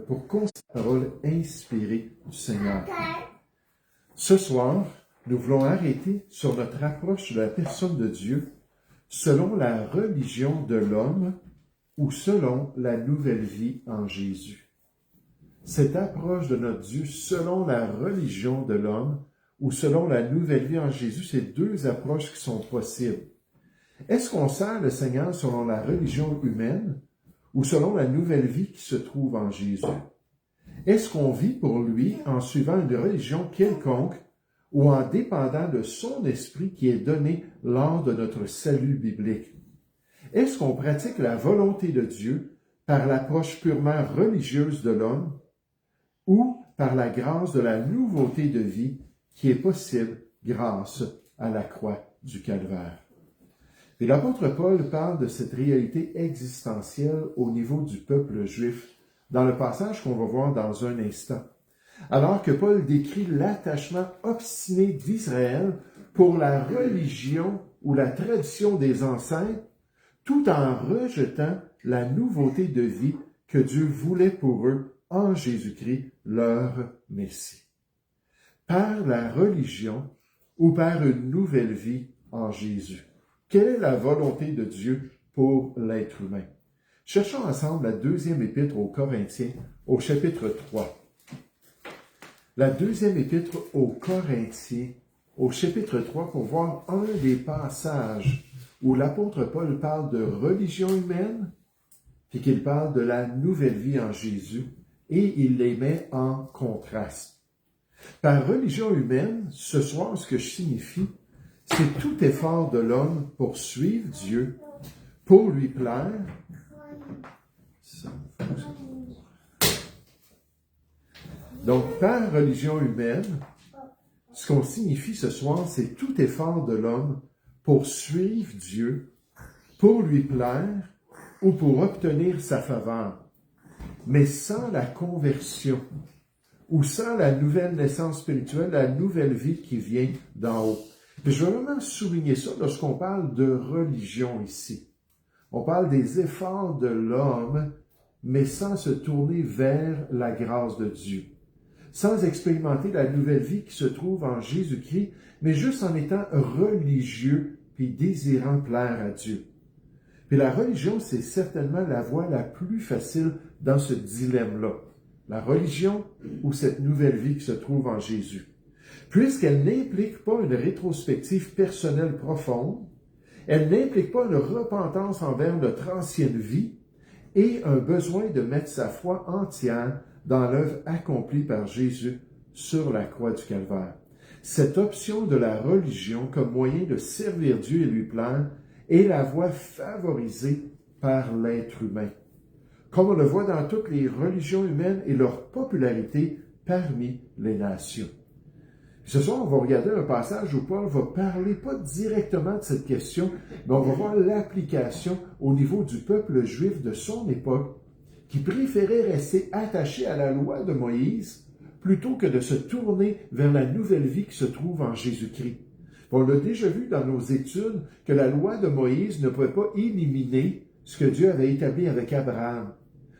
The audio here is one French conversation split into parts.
pour considérer la parole inspirée du Seigneur. Ce soir, nous voulons arrêter sur notre approche de la personne de Dieu selon la religion de l'homme ou selon la nouvelle vie en Jésus. Cette approche de notre Dieu selon la religion de l'homme ou selon la nouvelle vie en Jésus, c'est deux approches qui sont possibles. Est-ce qu'on sert le Seigneur selon la religion humaine ou selon la nouvelle vie qui se trouve en Jésus? Est-ce qu'on vit pour lui en suivant une religion quelconque ou en dépendant de son esprit qui est donné lors de notre salut biblique? Est-ce qu'on pratique la volonté de Dieu par l'approche purement religieuse de l'homme ou par la grâce de la nouveauté de vie qui est possible grâce à la croix du Calvaire? Et l'apôtre Paul parle de cette réalité existentielle au niveau du peuple juif dans le passage qu'on va voir dans un instant. Alors que Paul décrit l'attachement obstiné d'Israël pour la religion ou la tradition des ancêtres, tout en rejetant la nouveauté de vie que Dieu voulait pour eux en Jésus-Christ, leur Messie. Par la religion ou par une nouvelle vie en Jésus. Quelle est la volonté de Dieu pour l'être humain? Cherchons ensemble la deuxième épître aux Corinthiens, au chapitre 3. La deuxième épître aux Corinthiens, au chapitre 3, pour voir un des passages où l'apôtre Paul parle de religion humaine, puis qu'il parle de la nouvelle vie en Jésus, et il les met en contraste. Par religion humaine, ce soir, ce que je signifie, c'est tout effort de l'homme pour suivre Dieu, pour lui plaire. Donc, par religion humaine, ce qu'on signifie ce soir, c'est tout effort de l'homme pour suivre Dieu, pour lui plaire ou pour obtenir sa faveur, mais sans la conversion ou sans la nouvelle naissance spirituelle, la nouvelle vie qui vient d'en haut. Puis je veux vraiment souligner ça lorsqu'on parle de religion ici. On parle des efforts de l'homme, mais sans se tourner vers la grâce de Dieu. Sans expérimenter la nouvelle vie qui se trouve en Jésus-Christ, mais juste en étant religieux puis désirant plaire à Dieu. Puis la religion, c'est certainement la voie la plus facile dans ce dilemme-là. La religion ou cette nouvelle vie qui se trouve en Jésus. Puisqu'elle n'implique pas une rétrospective personnelle profonde, elle n'implique pas une repentance envers notre ancienne vie et un besoin de mettre sa foi entière dans l'œuvre accomplie par Jésus sur la croix du Calvaire. Cette option de la religion comme moyen de servir Dieu et lui plaire est la voie favorisée par l'être humain, comme on le voit dans toutes les religions humaines et leur popularité parmi les nations. Ce soir, on va regarder un passage où Paul va parler pas directement de cette question, mais on va voir l'application au niveau du peuple juif de son époque, qui préférait rester attaché à la loi de Moïse plutôt que de se tourner vers la nouvelle vie qui se trouve en Jésus-Christ. On a déjà vu dans nos études que la loi de Moïse ne pouvait pas éliminer ce que Dieu avait établi avec Abraham.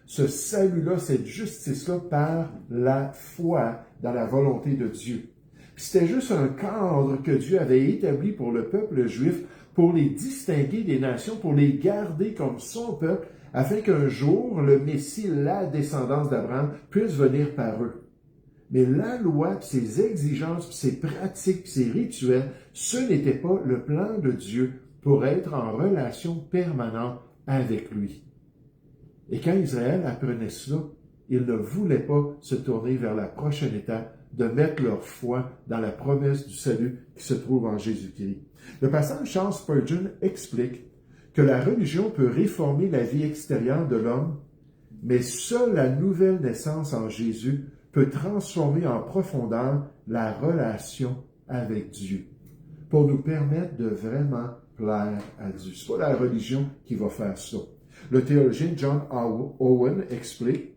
Ce salut-là, cette justice-là par la foi dans la volonté de Dieu. C'était juste un cadre que Dieu avait établi pour le peuple juif, pour les distinguer des nations, pour les garder comme son peuple, afin qu'un jour, le Messie, la descendance d'Abraham, puisse venir par eux. Mais la loi, ses exigences, ses pratiques, ses rituels, ce n'était pas le plan de Dieu pour être en relation permanente avec lui. Et quand Israël apprenait cela, il ne voulait pas se tourner vers la prochaine étape, de mettre leur foi dans la promesse du salut qui se trouve en Jésus-Christ. Le pasteur Charles Spurgeon explique que la religion peut réformer la vie extérieure de l'homme, mais seule la nouvelle naissance en Jésus peut transformer en profondeur la relation avec Dieu, pour nous permettre de vraiment plaire à Dieu. Ce n'est pas la religion qui va faire ça. Le théologien John Owen explique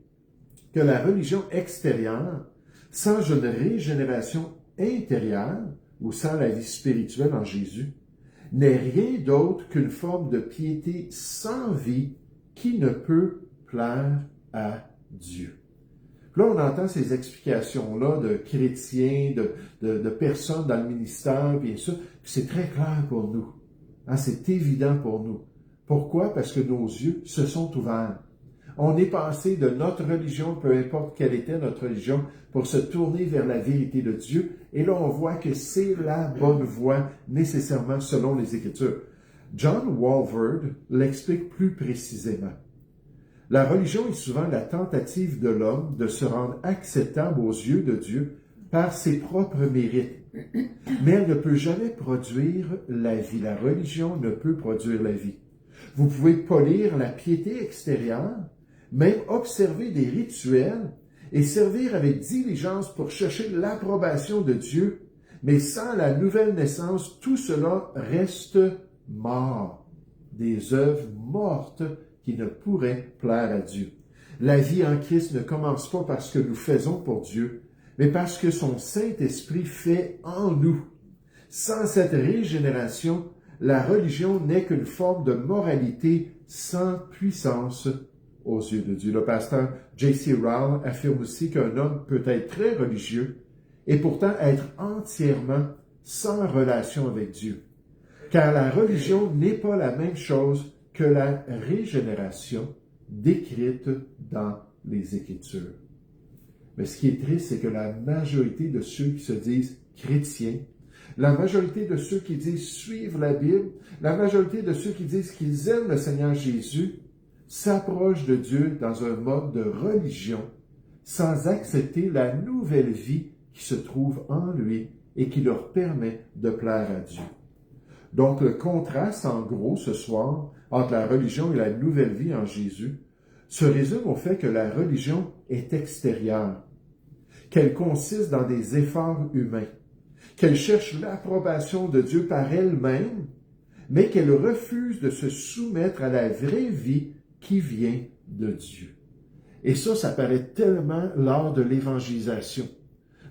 que la religion extérieure, sans une régénération intérieure ou sans la vie spirituelle en Jésus, n'est rien d'autre qu'une forme de piété sans vie qui ne peut plaire à Dieu. Puis là, on entend ces explications-là de chrétiens, de personnes dans le ministère, puis ça, puis c'est très clair pour nous. Hein, c'est évident pour nous. Pourquoi? Parce que nos yeux se sont ouverts. On est passé de notre religion, peu importe quelle était notre religion, pour se tourner vers la vérité de Dieu. Et là, on voit que c'est la bonne voie, nécessairement selon les Écritures. John Walvoord l'explique plus précisément. La religion est souvent la tentative de l'homme de se rendre acceptable aux yeux de Dieu par ses propres mérites. Mais elle ne peut jamais produire la vie. La religion ne peut produire la vie. Vous pouvez polir la piété extérieure, même observer des rituels et servir avec diligence pour chercher l'approbation de Dieu, mais sans la nouvelle naissance, tout cela reste mort, des œuvres mortes qui ne pourraient plaire à Dieu. La vie en Christ ne commence pas parce que nous faisons pour Dieu, mais parce que son Saint-Esprit fait en nous. Sans cette régénération, la religion n'est qu'une forme de moralité sans puissance aux yeux de Dieu. Le pasteur J.C. Ryle affirme aussi qu'un homme peut être très religieux et pourtant être entièrement sans relation avec Dieu. Car la religion n'est pas la même chose que la régénération décrite dans les Écritures. Mais ce qui est triste, c'est que la majorité de ceux qui se disent chrétiens, la majorité de ceux qui disent suivre la Bible, la majorité de ceux qui disent qu'ils aiment le Seigneur Jésus, s'approchent de Dieu dans un mode de religion, sans accepter la nouvelle vie qui se trouve en lui et qui leur permet de plaire à Dieu. Donc le contraste, en gros, ce soir, entre la religion et la nouvelle vie en Jésus, se résume au fait que la religion est extérieure, qu'elle consiste dans des efforts humains, qu'elle cherche l'approbation de Dieu par elle-même, mais qu'elle refuse de se soumettre à la vraie vie qui vient de Dieu. Et ça paraît tellement lors de l'évangélisation.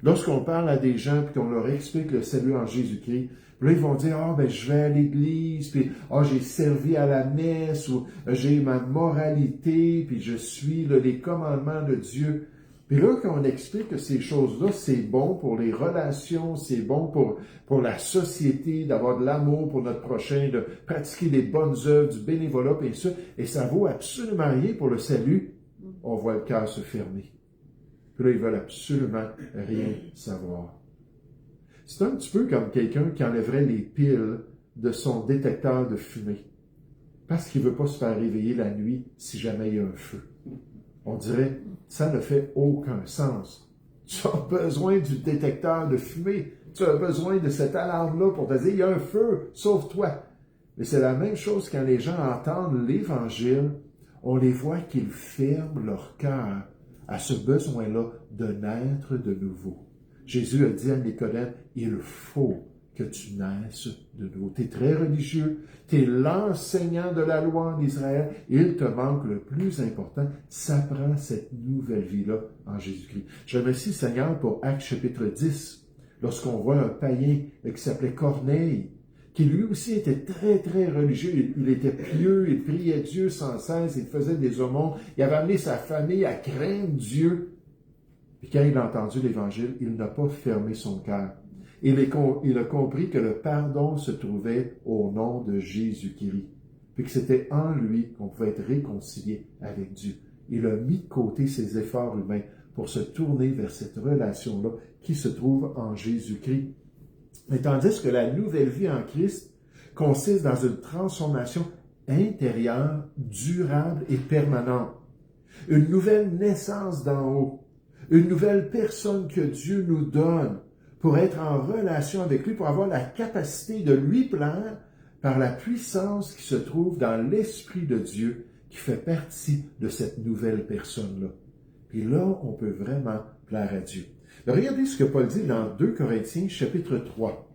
Lorsqu'on parle à des gens et qu'on leur explique le salut en Jésus-Christ, là, ils vont dire, je vais à l'église, puis j'ai servi à la messe, ou j'ai ma moralité, puis je suis les commandements de Dieu. Puis là, quand on explique que ces choses-là, c'est bon pour les relations, c'est bon pour la société, d'avoir de l'amour pour notre prochain, de pratiquer des bonnes œuvres, du bénévolat, et ça vaut absolument rien pour le salut, on voit le cœur se fermer. Puis là, ils veulent absolument rien savoir. C'est un petit peu comme quelqu'un qui enlèverait les piles de son détecteur de fumée, parce qu'il ne veut pas se faire réveiller la nuit si jamais il y a un feu. On dirait, ça ne fait aucun sens. Tu as besoin du détecteur de fumée. Tu as besoin de cette alarme-là pour te dire, il y a un feu, sauve-toi. Mais c'est la même chose quand les gens entendent l'Évangile, on les voit qu'ils ferment leur cœur à ce besoin-là de naître de nouveau. Jésus a dit à Nicodème, il faut que tu naisses de nouveau. Tu es très religieux, tu es l'enseignant de la loi en Israël, il te manque le plus important, ça prend cette nouvelle vie-là en Jésus-Christ. Je remercie le Seigneur pour Actes chapitre 10, lorsqu'on voit un païen qui s'appelait Corneille, qui lui aussi était très, très religieux, il était pieux, il priait Dieu sans cesse, il faisait des aumônes, il avait amené sa famille à craindre Dieu. Et quand il a entendu l'Évangile, il n'a pas fermé son cœur. Il a compris que le pardon se trouvait au nom de Jésus-Christ, puis que c'était en lui qu'on pouvait être réconcilié avec Dieu. Il a mis de côté ses efforts humains pour se tourner vers cette relation-là qui se trouve en Jésus-Christ. Et tandis que la nouvelle vie en Christ consiste dans une transformation intérieure, durable et permanente. Une nouvelle naissance d'en haut. Une nouvelle personne que Dieu nous donne pour être en relation avec lui, pour avoir la capacité de lui plaire par la puissance qui se trouve dans l'Esprit de Dieu qui fait partie de cette nouvelle personne-là. Puis là, on peut vraiment plaire à Dieu. Regardez ce que Paul dit dans 2 Corinthiens chapitre 3.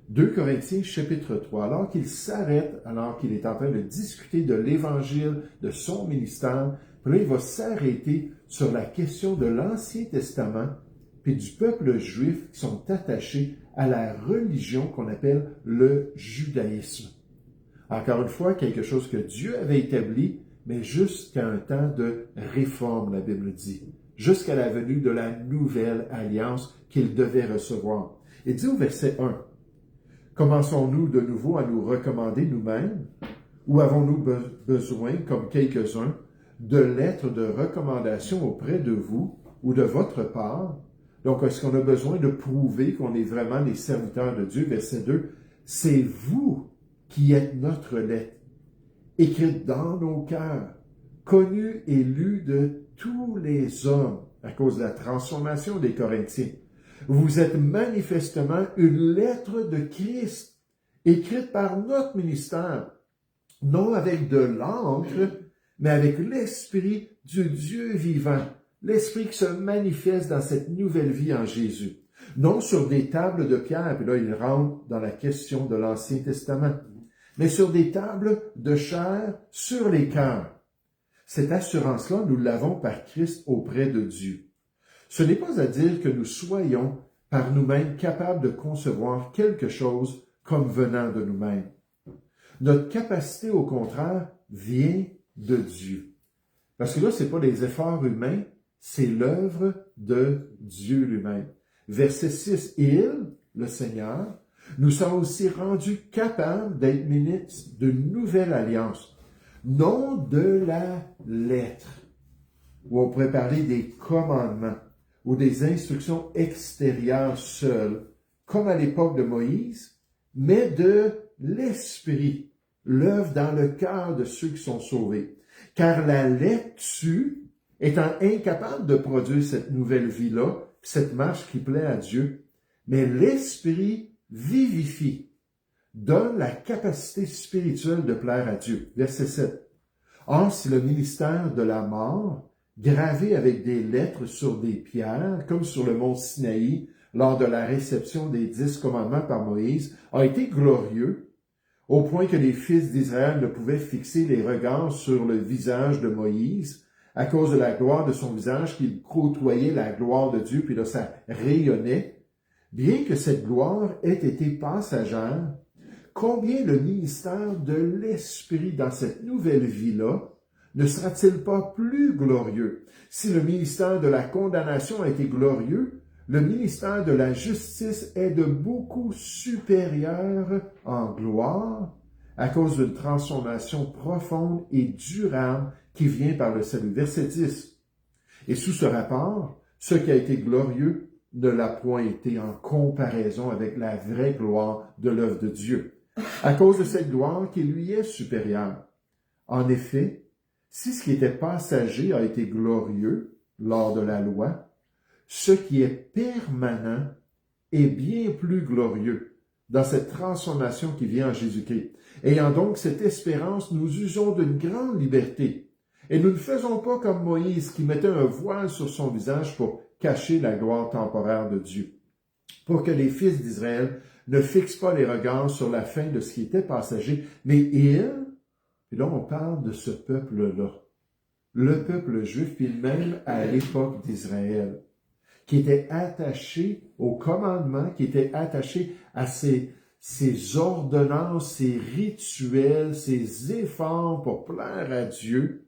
2 Corinthiens chapitre 3, alors qu'il s'arrête, alors qu'il est en train de discuter de l'Évangile, de son ministère, puis là, il va s'arrêter sur la question de l'Ancien Testament puis du peuple juif qui sont attachés à la religion qu'on appelle le judaïsme. Encore une fois, quelque chose que Dieu avait établi, mais jusqu'à un temps de réforme, la Bible dit. jusqu'à la venue de la nouvelle alliance qu'ils devaient recevoir. Il dit au verset 1, « Commençons-nous de nouveau à nous recommander nous-mêmes, ou avons-nous besoin, comme quelques-uns, de lettres de recommandation auprès de vous ou de votre part? » Donc, est-ce qu'on a besoin de prouver qu'on est vraiment les serviteurs de Dieu? Verset 2, « C'est vous qui êtes notre lettre, écrite dans nos cœurs, connue et lue de tous les hommes à cause de la transformation des Corinthiens. Vous êtes manifestement une lettre de Christ, écrite par notre ministère, non avec de l'encre, mais avec l'Esprit du Dieu vivant, l'Esprit qui se manifeste dans cette nouvelle vie en Jésus. Non sur des tables de pierre, puis là il rentre dans la question de l'Ancien Testament, mais sur des tables de chair sur les cœurs. Cette assurance-là, nous l'avons par Christ auprès de Dieu. Ce n'est pas à dire que nous soyons par nous-mêmes capables de concevoir quelque chose comme venant de nous-mêmes. Notre capacité, au contraire, vient de Dieu. Parce que là, ce n'est pas les efforts humains, c'est l'œuvre de Dieu lui-même. Verset 6, « Il, le Seigneur, nous sommes aussi rendus capables d'être ministres d'une nouvelle alliance, non de la lettre, où on pourrait parler des commandements ou des instructions extérieures seules, comme à l'époque de Moïse, mais de l'Esprit, l'œuvre dans le cœur de ceux qui sont sauvés. Car la lettre tue, étant incapable de produire cette nouvelle vie-là, cette marche qui plaît à Dieu, mais l'Esprit vivifie, donne la capacité spirituelle de plaire à Dieu. Verset 7. Or, si le ministère de la mort, gravé avec des lettres sur des pierres, comme sur le mont Sinaï, lors de la réception des 10 commandements par Moïse, a été glorieux, au point que les fils d'Israël ne pouvaient fixer les regards sur le visage de Moïse, à cause de la gloire de son visage, qu'il côtoyait la gloire de Dieu, puis là, ça rayonnait. Bien que cette gloire ait été passagère, combien le ministère de l'Esprit dans cette nouvelle vie-là ne sera-t-il pas plus glorieux? Si le ministère de la condamnation a été glorieux, le ministère de la justice est de beaucoup supérieur en gloire à cause d'une transformation profonde et durable qui vient par le salut. Verset 10. Et sous ce rapport, ce qui a été glorieux ne l'a point été en comparaison avec la vraie gloire de l'œuvre de Dieu, à cause de cette gloire qui lui est supérieure. En effet, si ce qui était passager a été glorieux lors de la loi, ce qui est permanent est bien plus glorieux dans cette transformation qui vient en Jésus-Christ. Ayant donc cette espérance, nous usons d'une grande liberté. Et nous ne faisons pas comme Moïse qui mettait un voile sur son visage pour cacher la gloire temporaire de Dieu. Pour que les fils d'Israël ne fixent pas les regards sur la fin de ce qui était passager, mais ils, et là on parle de ce peuple-là, le peuple juif, puis même à l'époque d'Israël, qui était attaché aux commandements, qui était attaché à ces ordonnances, ces rituels, ces efforts pour plaire à Dieu,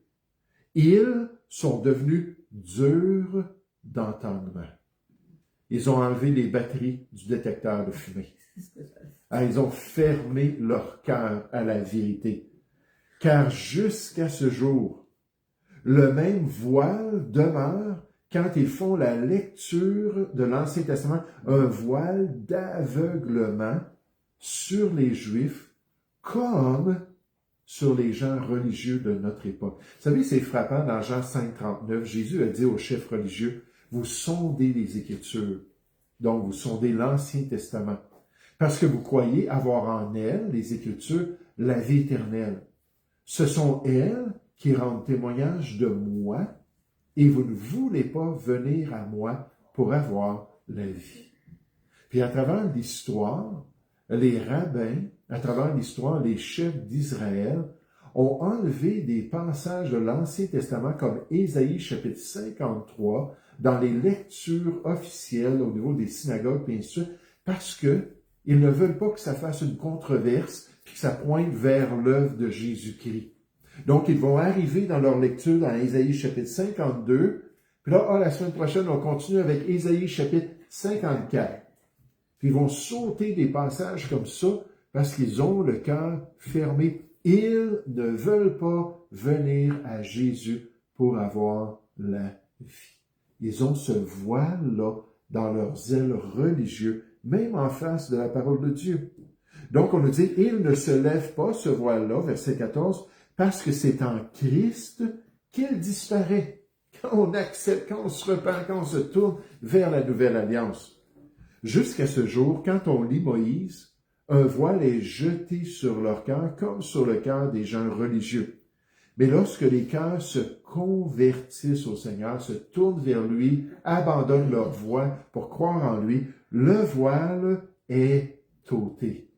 ils sont devenus durs d'entendement. Ils ont enlevé les batteries du détecteur de fumée. Ils ont fermé leur cœur à la vérité. Car jusqu'à ce jour, le même voile demeure quand ils font la lecture de l'Ancien Testament, un voile d'aveuglement sur les Juifs comme sur les gens religieux de notre époque. Vous savez, c'est frappant, dans Jean 5, 39, Jésus a dit aux chefs religieux, « Vous sondez les Écritures, donc vous sondez l'Ancien Testament, parce que vous croyez avoir en elles, les Écritures, la vie éternelle. Ce sont elles qui rendent témoignage de moi, et vous ne voulez pas venir à moi pour avoir la vie. » Puis à travers l'histoire, les rabbins, à travers l'histoire, les chefs d'Israël, ont enlevé des passages de l'Ancien Testament comme Ésaïe chapitre 53 dans les lectures officielles au niveau des synagogues, bien sûr, parce que ils ne veulent pas que ça fasse une controverse puis que ça pointe vers l'œuvre de Jésus-Christ. Donc, ils vont arriver dans leur lecture dans Ésaïe chapitre 52, Puis là, la semaine prochaine, on continue avec Ésaïe chapitre 54. Puis ils vont sauter des passages comme ça parce qu'ils ont le cœur fermé. Ils ne veulent pas venir à Jésus pour avoir la vie. Ils ont ce voile-là dans leurs ailes religieux, même en face de la parole de Dieu. Donc, on nous dit, il ne se lève pas, ce voile-là, verset 14, parce que c'est en Christ qu'il disparaît. Quand on accepte, quand on se repent, quand on se tourne vers la nouvelle alliance. Jusqu'à ce jour, quand on lit Moïse, un voile est jeté sur leur cœur comme sur le cœur des gens religieux. Mais lorsque les cœurs se convertissent au Seigneur, se tournent vers lui, abandonnent leur voix pour croire en lui, le voile est ôté.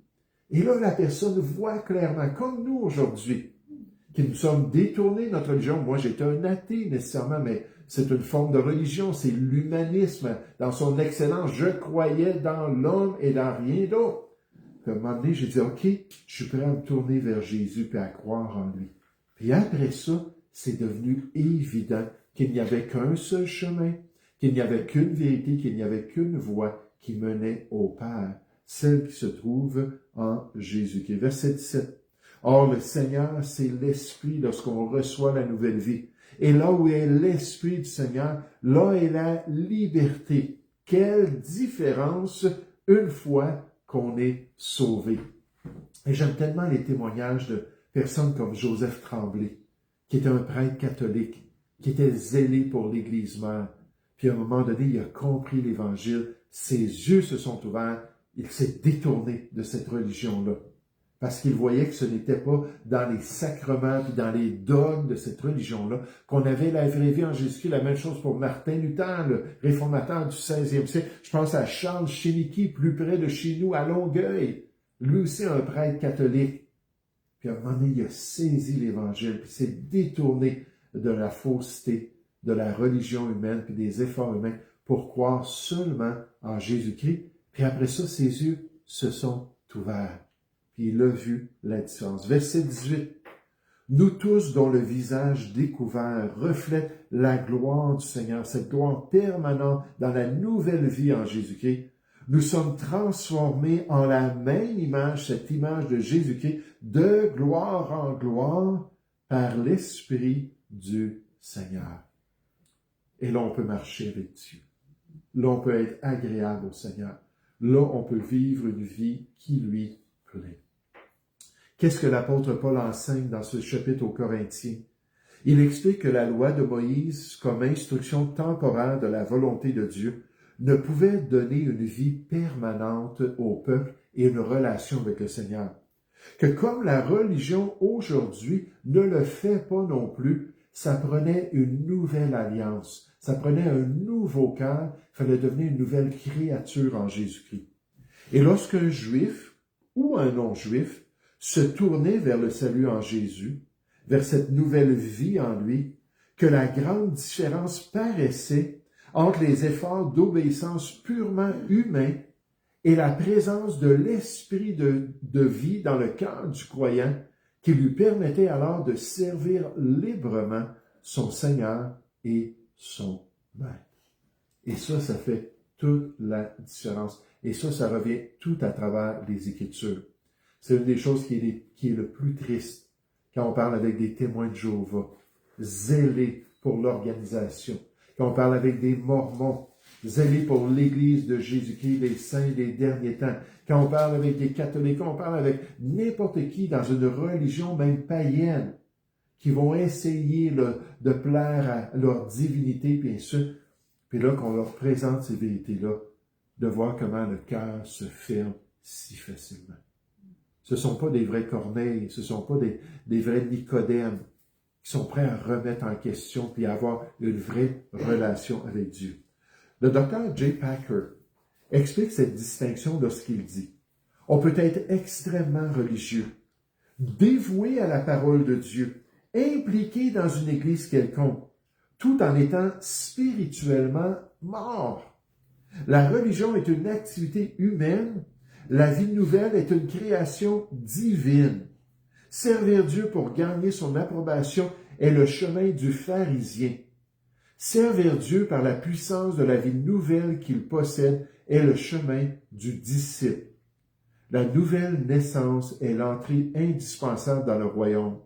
Et là, la personne voit clairement, comme nous aujourd'hui, que nous sommes détournés de notre religion. Moi, j'étais un athée nécessairement, mais c'est une forme de religion, c'est l'humanisme dans son excellence. Je croyais dans l'homme et dans rien d'autre. Puis à un moment donné, j'ai dit, OK, je suis prêt à me tourner vers Jésus et à croire en lui. Puis après ça, c'est devenu évident qu'il n'y avait qu'un seul chemin, qu'il n'y avait qu'une vérité, qu'il n'y avait qu'une voie qui menait au Père, celle qui se trouve en Jésus-Christ. Verset 17. Or, le Seigneur, c'est l'Esprit lorsqu'on reçoit la nouvelle vie. Et là où est l'Esprit du Seigneur, là est la liberté. Quelle différence une fois qu'on est sauvé. Et j'aime tellement les témoignages de personnes comme Joseph Tremblay, qui était un prêtre catholique, qui était zélé pour l'Église mère. Puis à un moment donné, il a compris l'Évangile, ses yeux se sont ouverts, il s'est détourné de cette religion-là. Parce qu'il voyait que ce n'était pas dans les sacrements puis dans les dogmes de cette religion-là qu'on avait la vraie vie en Jésus-Christ. La même chose pour Martin Luther, le réformateur du 16e siècle. Je pense à Charles Chéniky, plus près de chez nous, à Longueuil. Lui aussi, un prêtre catholique. Puis à un moment donné, il a saisi l'Évangile, puis s'est détourné de la fausseté, de la religion humaine, puis des efforts humains pour croire seulement en Jésus-Christ. Puis après ça, ses yeux se sont ouverts. Puis il a vu la différence. Verset 18. Nous tous dont le visage découvert reflète la gloire du Seigneur, cette gloire permanente dans la nouvelle vie en Jésus-Christ, nous sommes transformés en la même image, cette image de Jésus-Christ, de gloire en gloire par l'Esprit du Seigneur. Et là, on peut marcher avec Dieu. Là, on peut être agréable au Seigneur. Là, on peut vivre une vie qui lui plaît. Qu'est-ce que l'apôtre Paul enseigne dans ce chapitre aux Corinthiens? Il explique que la loi de Moïse, comme instruction temporaire de la volonté de Dieu, ne pouvait donner une vie permanente au peuple et une relation avec le Seigneur. Que comme la religion aujourd'hui ne le fait pas non plus, ça prenait une nouvelle alliance, ça prenait un nouveau cœur, il fallait devenir une nouvelle créature en Jésus-Christ. Et lorsqu'un juif ou un non-juif se tournait vers le salut en Jésus, vers cette nouvelle vie en lui, que la grande différence paraissait entre les efforts d'obéissance purement humains et la présence de l'esprit de vie dans le cœur du croyant qui lui permettait alors de servir librement son Seigneur et son Maître. Et ça fait toute la différence. Et ça revient tout à travers les Écritures. C'est une des choses qui est le plus triste quand on parle avec des témoins de Jéhovah, zélés pour l'organisation, quand on parle avec des Mormons, zélés pour l'Église de Jésus-Christ, les saints des derniers temps, quand on parle avec des catholiques, quand on parle avec n'importe qui dans une religion même païenne, qui vont essayer de plaire à leur divinité, bien sûr, puis là qu'on leur présente ces vérités-là, de voir comment le cœur se ferme si facilement. Ce ne sont pas des vrais Corneilles, ce ne sont pas des vrais Nicodèmes qui sont prêts à remettre en question puis à avoir une vraie relation avec Dieu. Le docteur J. Packer explique cette distinction lorsqu'il dit « On peut être extrêmement religieux, dévoué à la parole de Dieu, impliqué dans une église quelconque, tout en étant spirituellement mort. La religion est une activité humaine. La vie nouvelle est une création divine. Servir Dieu pour gagner son approbation est le chemin du pharisien. Servir Dieu par la puissance de la vie nouvelle qu'il possède est le chemin du disciple. La nouvelle naissance est l'entrée indispensable dans le royaume,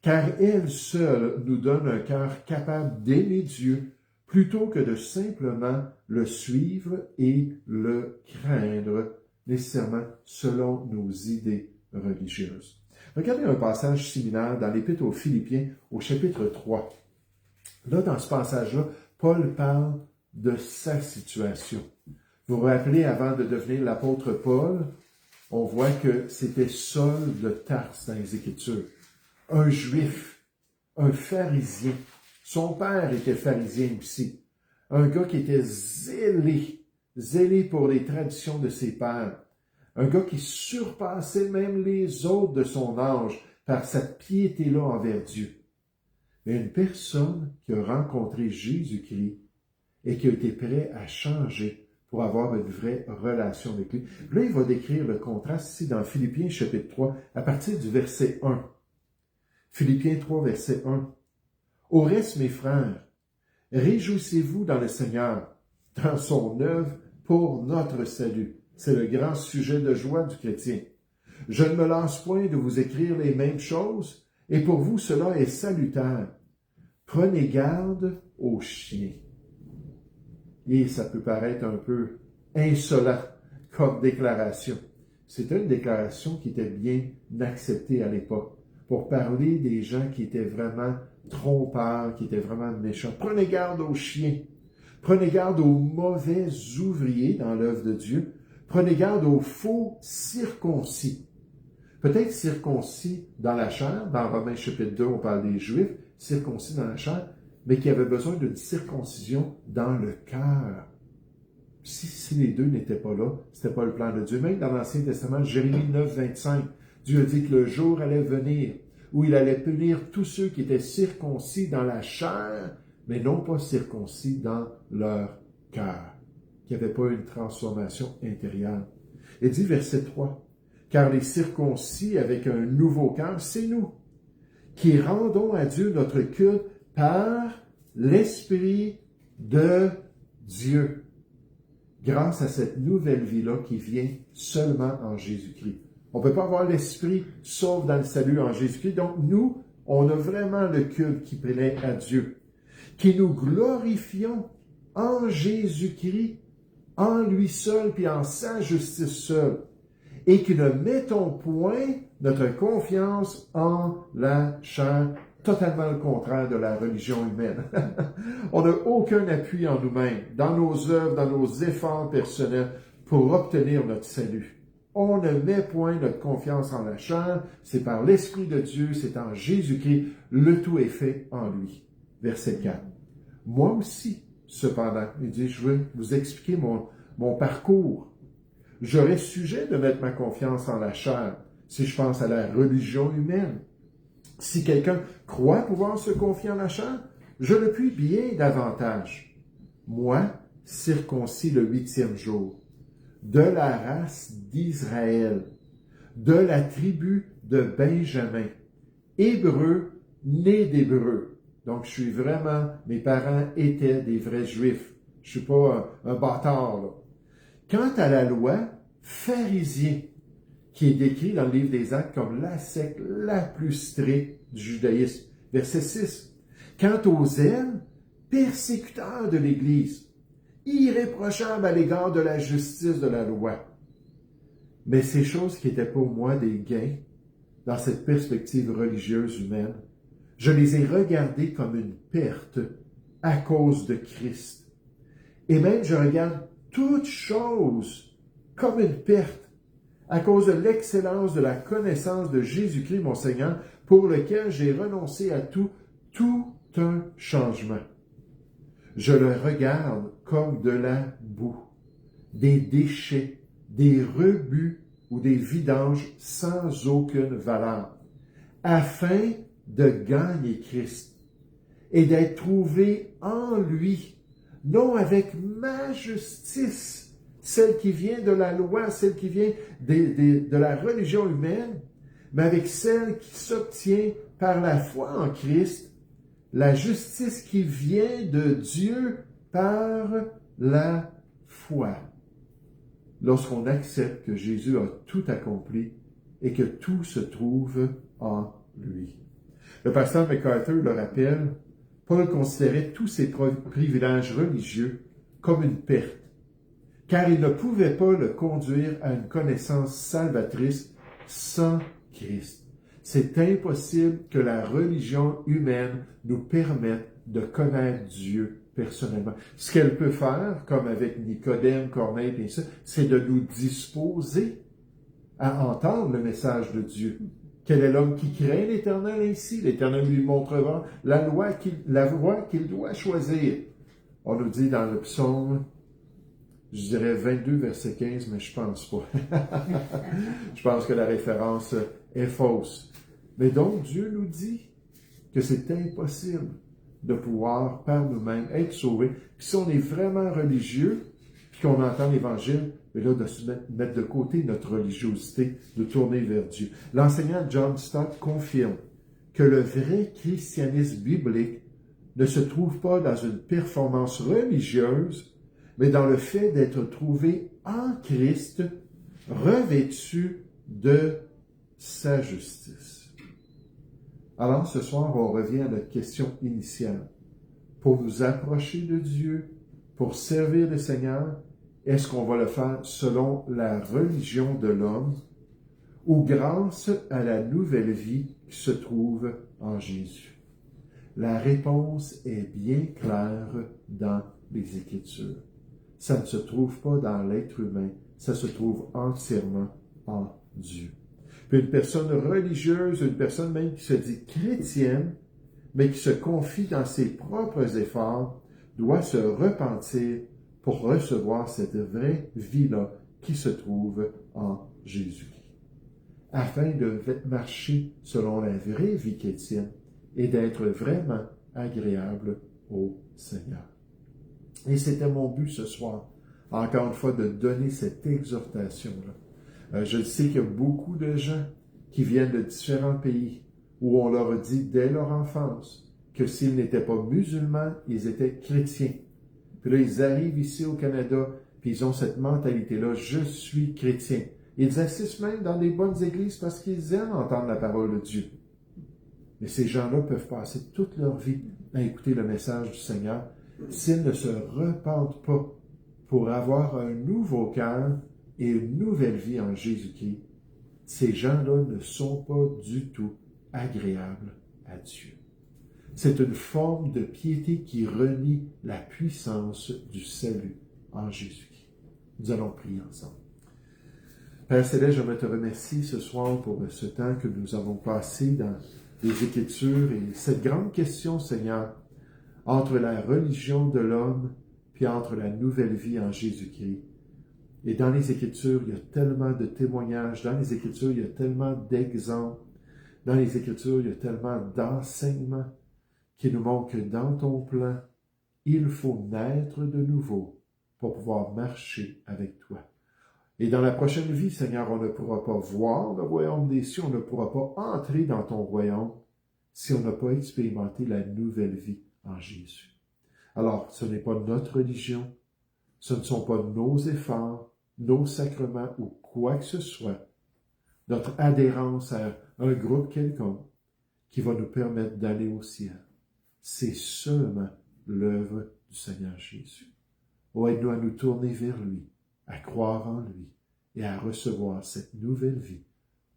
car elle seule nous donne un cœur capable d'aimer Dieu plutôt que de simplement le suivre et le craindre, nécessairement selon nos idées religieuses. Regardez un passage similaire dans l'Épître aux Philippiens au chapitre 3. Là, dans ce passage-là, Paul parle de sa situation. Vous vous rappelez, avant de devenir l'apôtre Paul, on voit que c'était Saul de Tarse dans les Écritures. Un juif, un pharisien. Son père était pharisien aussi. Un gars qui était zélé pour les traditions de ses pères. Un gars qui surpassait même les autres de son âge par cette piété-là envers Dieu. Mais une personne qui a rencontré Jésus-Christ et qui a été prêt à changer pour avoir une vraie relation avec lui. Là, il va décrire le contraste ici dans Philippiens chapitre 3, à partir du verset 1. Philippiens 3, verset 1. Au reste, mes frères, réjouissez-vous dans le Seigneur, dans son œuvre pour notre salut. C'est le grand sujet de joie du chrétien. Je ne me lasse point de vous écrire les mêmes choses, et pour vous cela est salutaire. Prenez garde aux chiens. Et ça peut paraître un peu insolent comme déclaration. C'était une déclaration qui était bien acceptée à l'époque pour parler des gens qui étaient vraiment trompeurs, qui étaient vraiment méchants. Prenez garde aux chiens. Prenez garde aux mauvais ouvriers dans l'œuvre de Dieu. Prenez garde aux faux circoncis. Peut-être circoncis dans la chair. Dans Romains chapitre 2, on parle des Juifs, circoncis dans la chair, mais qui avaient besoin d'une circoncision dans le cœur. Si les deux n'étaient pas là, ce n'était pas le plan de Dieu. Même dans l'Ancien Testament, Jérémie 9, 25, Dieu a dit que le jour allait venir où il allait punir tous ceux qui étaient circoncis dans la chair, mais non pas circoncis dans leur cœur, qui n'avaient pas une transformation intérieure. Il dit, verset 3, « Car les circoncis avec un nouveau cœur, c'est nous, qui rendons à Dieu notre culte par l'Esprit de Dieu, grâce à cette nouvelle vie-là qui vient seulement en Jésus-Christ. » On ne peut pas avoir l'Esprit sauf dans le salut en Jésus-Christ. Donc, nous, on a vraiment le culte qui plaît à Dieu, qui nous glorifions en Jésus-Christ, en lui seul, puis en sa justice seule, et qui ne mettons point notre confiance en la chair, totalement le contraire de la religion humaine. On n'a aucun appui en nous-mêmes, dans nos œuvres, dans nos efforts personnels, pour obtenir notre salut. On ne met point notre confiance en la chair, c'est par l'Esprit de Dieu, c'est en Jésus-Christ, le tout est fait en lui. Verset 4. Moi aussi, cependant, il dit, je veux vous expliquer mon parcours. J'aurais sujet de mettre ma confiance en la chair, si je pense à la religion humaine. Si quelqu'un croit pouvoir se confier en la chair, je le puis bien davantage. Moi, circoncis le 8e jour, de la race d'Israël, de la tribu de Benjamin, hébreu, né d'hébreu. Donc, je suis vraiment, mes parents étaient des vrais juifs. Je suis pas un bâtard, là. Quant à la loi, pharisien, qui est décrit dans le livre des Actes comme la secte la plus stricte du judaïsme. Verset 6. Quant aux zèles, persécuteurs de l'Église, irréprochables à l'égard de la justice de la loi. Mais ces choses qui étaient pour moi des gains, dans cette perspective religieuse humaine, je les ai regardées comme une perte à cause de Christ. Et même je regarde toutes choses comme une perte à cause de l'excellence de la connaissance de Jésus-Christ, mon Seigneur, pour lequel j'ai renoncé à tout un changement. Je le regarde comme de la boue, des déchets, des rebuts ou des vidanges sans aucune valeur, afin de gagner Christ et d'être trouvé en lui, non avec ma justice, celle qui vient de la loi, celle qui vient de la religion humaine, mais avec celle qui s'obtient par la foi en Christ, la justice qui vient de Dieu par la foi. Lorsqu'on accepte que Jésus a tout accompli et que tout se trouve en lui. Le pasteur MacArthur le rappelle, Paul considérait tous ses privilèges religieux comme une perte, car il ne pouvait pas le conduire à une connaissance salvatrice sans Christ. C'est impossible que la religion humaine nous permette de connaître Dieu personnellement. Ce qu'elle peut faire, comme avec Nicodème, Corneille, et ça, c'est de nous disposer à entendre le message de Dieu. Quel est l'homme qui craint l'Éternel ainsi? L'Éternel lui montrera la voie qu'il doit choisir. On nous dit dans le psaume, je dirais 22, verset 15, mais je pense pas. Je pense que la référence est fausse. Mais donc, Dieu nous dit que c'est impossible de pouvoir, par nous-mêmes, être sauvés. Puis si on est vraiment religieux, puis qu'on entend l'Évangile, mais là, de se mettre de côté notre religiosité, de tourner vers Dieu. L'enseignant John Stott confirme que le vrai christianisme biblique ne se trouve pas dans une performance religieuse, mais dans le fait d'être trouvé en Christ, revêtu de sa justice. Alors, ce soir, on revient à notre question initiale. Pour nous approcher de Dieu, pour servir le Seigneur, est-ce qu'on va le faire selon la religion de l'homme ou grâce à la nouvelle vie qui se trouve en Jésus? La réponse est bien claire dans les Écritures. Ça ne se trouve pas dans l'être humain, ça se trouve entièrement en Dieu. Puis une personne religieuse, une personne même qui se dit chrétienne, mais qui se confie dans ses propres efforts, doit se repentir pour recevoir cette vraie vie-là qui se trouve en Jésus-Christ. Afin de marcher selon la vraie vie chrétienne et d'être vraiment agréable au Seigneur. Et c'était mon but ce soir, encore une fois, de donner cette exhortation-là. Je sais qu'il y a beaucoup de gens qui viennent de différents pays où on leur a dit dès leur enfance que s'ils n'étaient pas musulmans, ils étaient chrétiens. Puis là, ils arrivent ici au Canada, puis ils ont cette mentalité-là, je suis chrétien. Ils assistent même dans des bonnes églises parce qu'ils aiment entendre la parole de Dieu. Mais ces gens-là peuvent passer toute leur vie à écouter le message du Seigneur s'ils ne se repentent pas pour avoir un nouveau cœur et une nouvelle vie en Jésus-Christ. Ces gens-là ne sont pas du tout agréables à Dieu. C'est une forme de piété qui renie la puissance du salut en Jésus-Christ. Nous allons prier ensemble. Père Céleste, j'aimerais te remercier ce soir pour ce temps que nous avons passé dans les Écritures et cette grande question, Seigneur, entre la religion de l'homme puis entre la nouvelle vie en Jésus-Christ. Et dans les Écritures, il y a tellement de témoignages, dans les Écritures, il y a tellement d'exemples, dans les Écritures, il y a tellement d'enseignements qui nous montrent que dans ton plan, il faut naître de nouveau pour pouvoir marcher avec toi. Et dans la prochaine vie, Seigneur, on ne pourra pas voir le royaume des cieux, on ne pourra pas entrer dans ton royaume si on n'a pas expérimenté la nouvelle vie en Jésus. Alors, ce n'est pas notre religion, ce ne sont pas nos efforts, nos sacrements ou quoi que ce soit, notre adhérence à un groupe quelconque qui va nous permettre d'aller au ciel. C'est seulement l'œuvre du Seigneur Jésus. Oh, aide-nous à nous tourner vers lui, à croire en lui et à recevoir cette nouvelle vie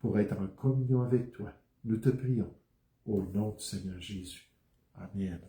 pour être en communion avec toi. Nous te prions au nom du Seigneur Jésus. Amen.